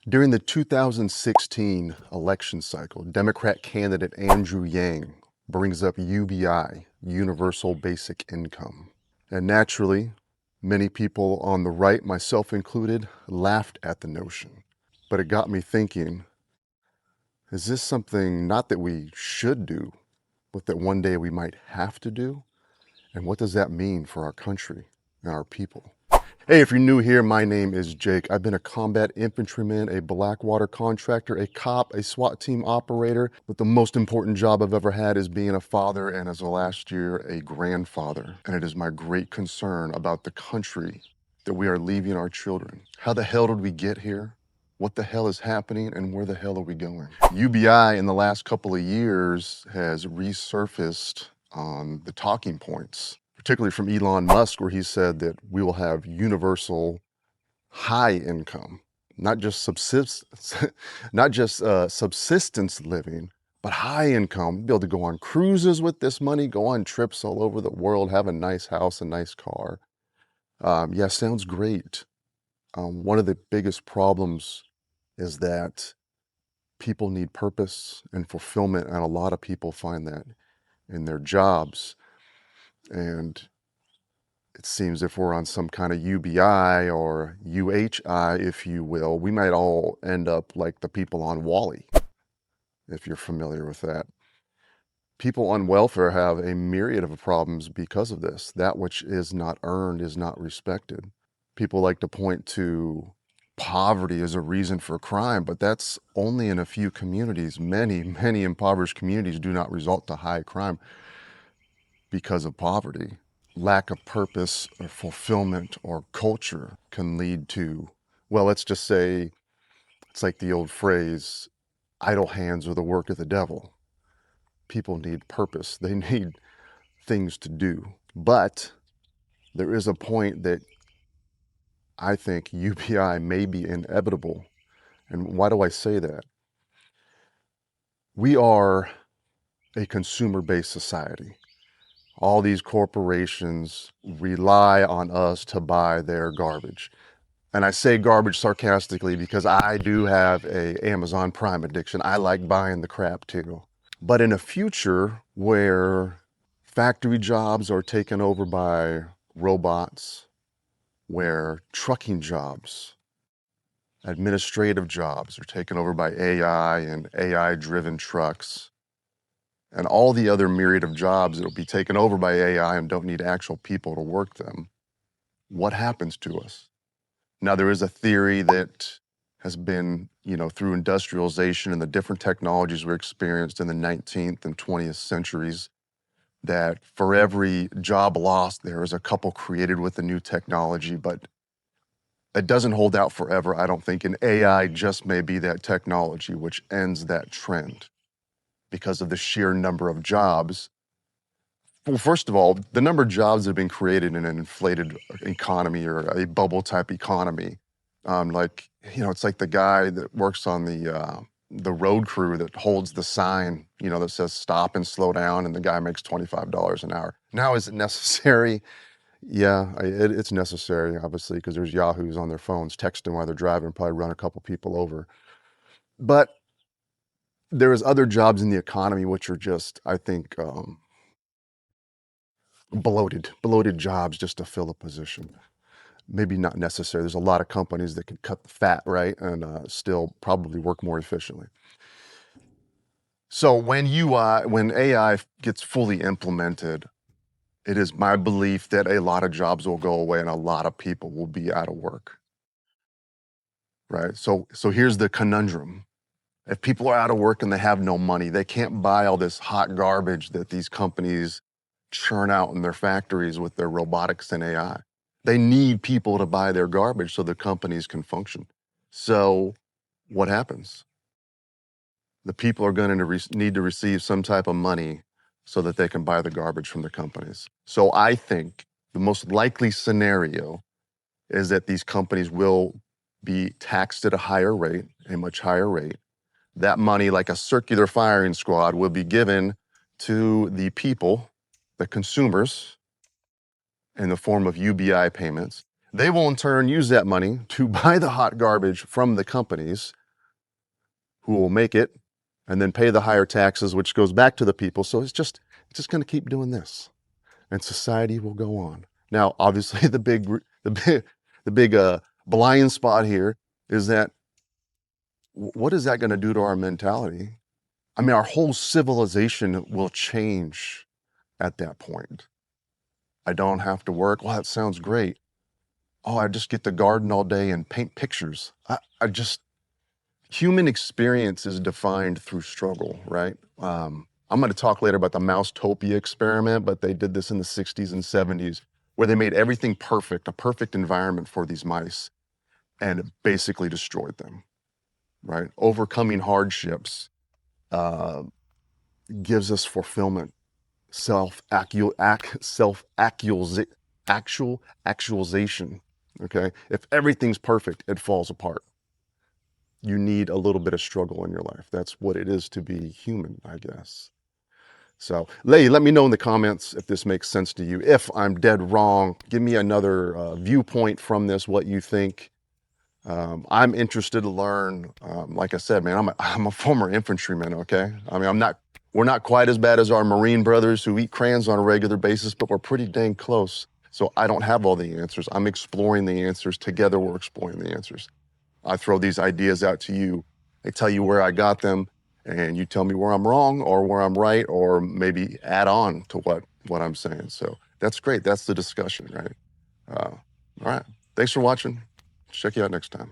During the 2016 election cycle, Democrat candidate Andrew Yang brings up UBI, Universal Basic Income. And naturally, many people on the right, myself included, laughed at the notion. But it got me thinking, is this something not that we should do, but that one day we might have to do? And what does that mean for our country and our people? Hey, if you're new here, my name is Jake. I've been a combat infantryman, a Blackwater contractor, a cop, a SWAT team operator, but the most important job I've ever had is being a father, and as of last year, a grandfather. And it is my great concern about the country that we are leaving our children. How the hell did we get here? What the hell is happening, and where the hell are we going? UBI in the last couple of years has resurfaced on the talking points, particularly from Elon Musk, where he said that we will have universal high income, not just subsistence living, but high income. Be able to go on cruises with this money, go on trips all over the world, have a nice house, a nice car. Yeah, sounds great. One of the biggest problems is that people need purpose and fulfillment, and a lot of people find that in their jobs. And it seems if we're on some kind of UBI or UHI, if you will, we might all end up like the people on Wall-E, if you're familiar with that. People on welfare have a myriad of problems because of this. That which is not earned is not respected. People like to point to poverty as a reason for crime, but that's only in a few communities. Many impoverished communities do not result to high crime because of poverty. Lack of purpose or fulfillment or culture can lead to, well, let's just say, it's like the old phrase, idle hands are the work of the devil. People need purpose. They need things to do. But there is a point that I think UBI may be inevitable. And why do I say that? We are a consumer-based society. All these corporations rely on us to buy their garbage. And I say garbage sarcastically because I do have a Amazon Prime addiction. I like buying the crap too. But in a future where factory jobs are taken over by robots, where trucking jobs, administrative jobs are taken over by AI and AI-driven trucks, and all the other myriad of jobs that will be taken over by AI and don't need actual people to work them, what happens to us? Now, there is a theory that has been, through industrialization and the different technologies we experienced in the 19th and 20th centuries, that for every job lost, there is a couple created with the new technology, but it doesn't hold out forever, I don't think, and AI just may be that technology which ends that trend because of the sheer number of jobs. Well, first of all, the number of jobs that have been created in an inflated economy or a bubble-type economy, it's like the guy that works on the road crew that holds the sign, that says stop and slow down, and the guy makes $25 an hour. Now, is it necessary? Yeah, it's necessary, obviously, because there's yahoos on their phones texting while they're driving, probably run a couple people over. But there is other jobs in the economy which are just, I think, bloated jobs just to fill a position. Maybe not necessary. There's a lot of companies that can cut the fat, right, and still probably work more efficiently. So when AI gets fully implemented, it is my belief that a lot of jobs will go away and a lot of people will be out of work, right? So here's the conundrum. If people are out of work and they have no money, they can't buy all this hot garbage that these companies churn out in their factories with their robotics and AI. They need people to buy their garbage so the companies can function. So what happens? The people are going to need to receive some type of money so that they can buy the garbage from the companies. So I think the most likely scenario is that these companies will be taxed at a higher rate, a much higher rate. That money, like a circular firing squad, will be given to the people, the consumers, in the form of UBI payments. They will in turn use that money to buy the hot garbage from the companies who will make it and then pay the higher taxes, which goes back to the people. So it's just going to keep doing this, and society will go on. Now, obviously, the big blind spot here is that what is that going to do to our mentality? I mean, our whole civilization will change at that point. I don't have to work. Well, that sounds great. Oh, I just get to garden all day and paint pictures. I just, human experience is defined through struggle, right? I'm going to talk later about the Mousetopia experiment, but they did this in the 60s and 70s where they made everything perfect, a perfect environment for these mice, and it basically destroyed them, right? Overcoming hardships uh, gives us fulfillment, self actualization. Okay, if everything's perfect, it falls apart. You need a little bit of struggle in your life. That's what it is to be human, I guess. So, let me know in the comments if this makes sense to you. If I'm dead wrong, give me another viewpoint from this, what you think. I'm interested to learn. Like I said, man, I'm a former infantryman. Okay, I mean, we're not quite as bad as our Marine brothers who eat crayons on a regular basis, but we're pretty dang close. So I don't have all the answers. I'm exploring the answers. Together, we're exploring the answers. I throw these ideas out to you. I tell you where I got them, and you tell me where I'm wrong or where I'm right, or maybe add on to what I'm saying. So that's great. That's the discussion, right? All right. Thanks for watching. Check you out next time.